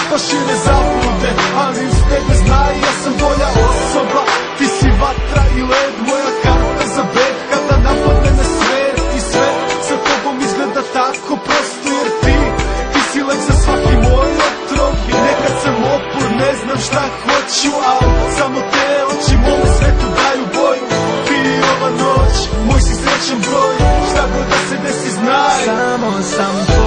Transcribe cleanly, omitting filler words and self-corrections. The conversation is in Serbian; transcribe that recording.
pa šire zablude, ali uz tebe znaj, ja sam bolja osoba. Ti si vatra i led, moja karta za bed, kada napadne me svet. I sve sa tobom izgleda tako prosto, jer ti si lek za svaki moj otrov. I nekad sam opor, ne znam šta hoću, ali samo te oči mome svetu daju boju. Ti i ova noć, moj si srećan broj, šta god da se desi znaj, Samo sam